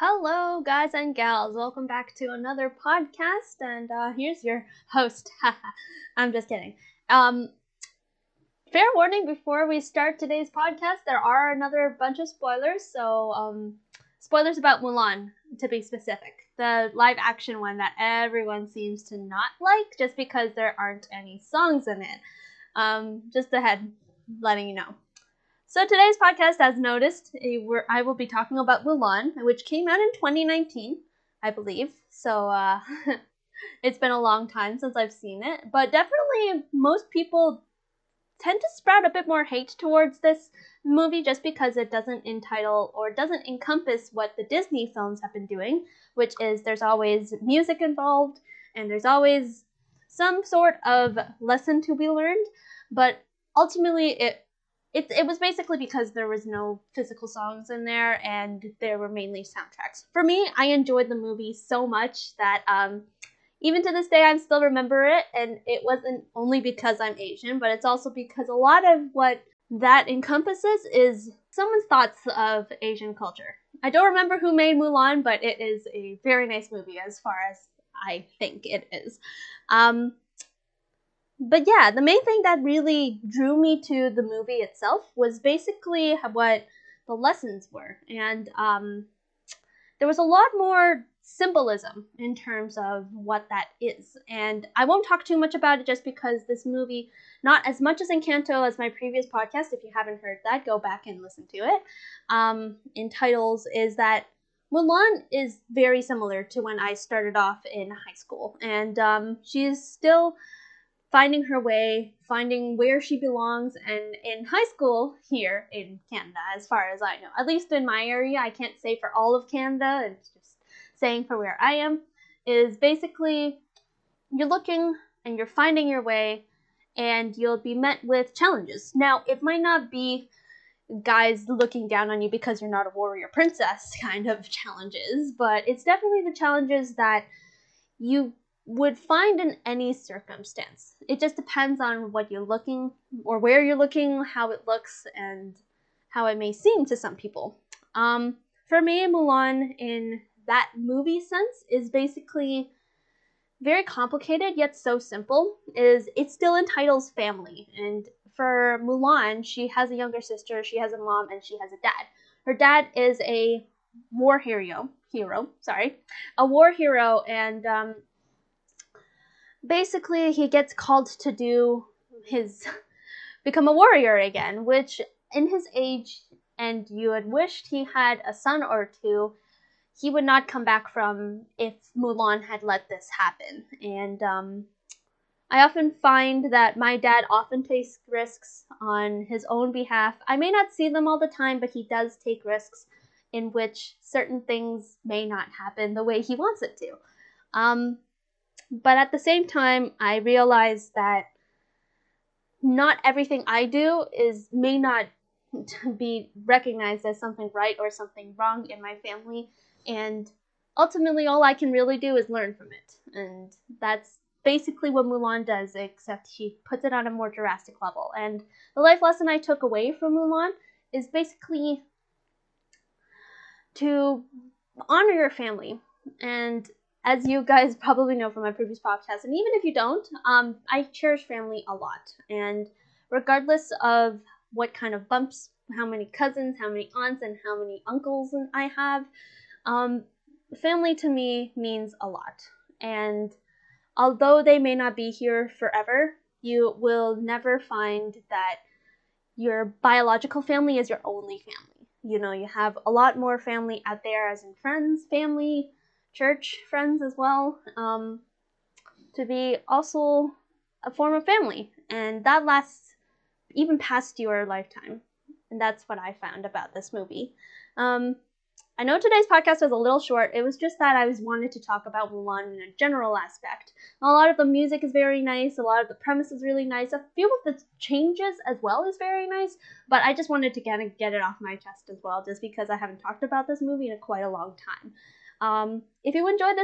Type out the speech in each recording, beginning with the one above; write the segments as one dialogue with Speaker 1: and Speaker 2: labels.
Speaker 1: Hello, guys and gals. Welcome back to another podcast, and here's your host. I'm just kidding. Fair warning before we start today's podcast, there are another bunch of spoilers. So, spoilers about Mulan, to be specific. The live action one that everyone seems to not like just because there aren't any songs in it. Just ahead, letting you know. So today's podcast, as noticed, I will be talking about Mulan, which came out in 2019, I believe. So it's been a long time since I've seen it, but definitely most people tend to sprout a bit more hate towards this movie just because it doesn't entitle or doesn't encompass what the Disney films have been doing, which is there's always music involved and there's always some sort of lesson to be learned, but ultimately it was basically because there was no physical songs in there and there were mainly soundtracks. For me, I enjoyed the movie so much that even to this day I still remember it, and it wasn't only because I'm Asian, but it's also because a lot of what that encompasses is someone's thoughts of Asian culture. I don't remember who made Mulan, but it is a very nice movie as far as I think it is. But yeah, the main thing that really drew me to the movie itself was basically what the lessons were. And there was a lot more symbolism in terms of what that is. And I won't talk too much about it just because this movie, not as much as Encanto as my previous podcast, if you haven't heard that, go back and listen to it, in titles, is that Mulan is very similar to when I started off in high school. And she's still finding her way, finding where she belongs, and in high school here in Canada, as far as I know, at least in my area, I can't say for all of Canada, it's just saying for where I am, is basically you're looking and you're finding your way, and you'll be met with challenges. Now, it might not be guys looking down on you because you're not a warrior princess kind of challenges, but it's definitely the challenges that you would find in any circumstance. It just depends on what you're looking or where you're looking, how it looks, and how it may seem to some people. For me, Mulan in that movie sense is basically very complicated yet so simple. It still entitles family, and for Mulan, she has a younger sister, she has a mom, and she has a dad. Her dad is a war hero, and basically he gets called to become a warrior again, which in his age, and you had wished he had a son or two, he would not come back from if Mulan had let this happen. And I often find that my dad often takes risks on his own behalf. I may not see them all the time, but he does take risks in which certain things may not happen the way he wants it to. But at the same time, I realize that not everything I do may not be recognized as something right or something wrong in my family. And ultimately, all I can really do is learn from it. And that's basically what Mulan does, except she puts it on a more drastic level. And the life lesson I took away from Mulan is basically to honor your family. And as you guys probably know from my previous podcast, and even if you don't, I cherish family a lot. And regardless of what kind of bumps, how many cousins, how many aunts, and how many uncles I have, family to me means a lot. And although they may not be here forever, you will never find that your biological family is your only family. You know, you have a lot more family out there, as in friends, family, church friends as well, to be also a form of family, and that lasts even past your lifetime. And that's what I found about this movie. I know today's podcast was a little short. It was just that I wanted to talk about Mulan in a general aspect. A lot of the music is very nice. A lot of the premise is really nice. A few of the changes as well is very nice. But I just wanted to get it off my chest as well, just because I haven't talked about this movie in quite a long time. If you enjoyed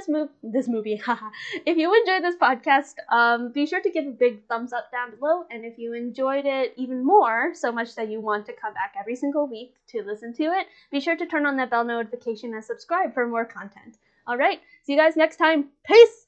Speaker 1: this movie, haha, if you enjoyed this podcast, be sure to give a big thumbs up down below. And if you enjoyed it even more, so much that you want to come back every single week to listen to it, be sure to turn on that bell notification and subscribe for more content. All right, see you guys next time. Peace!